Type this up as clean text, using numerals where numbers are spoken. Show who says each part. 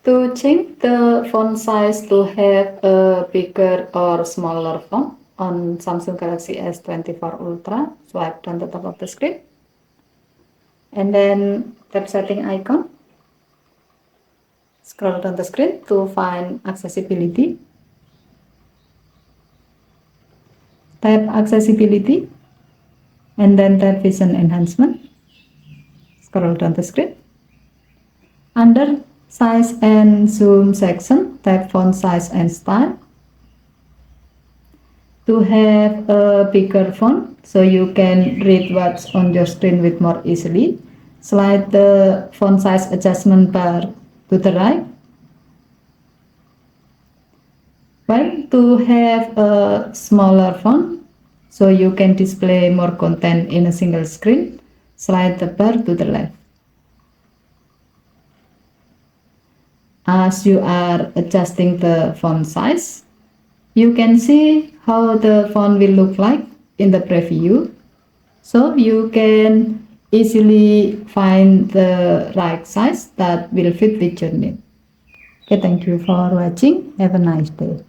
Speaker 1: To change the font size to have a bigger or smaller font on Samsung Galaxy S24 Ultra, swipe down the top of the screen and then tap setting icon. Scroll down the screen to find accessibility. Tap accessibility and then tap vision enhancement. Scroll down the screen. Under size and zoom section, tap font size and style. To have a bigger font so you can read what's on your screen with more easily, slide the font size adjustment bar to the right. Well, to have a smaller font so you can display more content in a single screen, slide the bar to the left. As you are adjusting the font size, you can see how the font will look like in the preview, so you can easily find the right size that will fit with your need. Okay, thank you for watching. Have a nice day.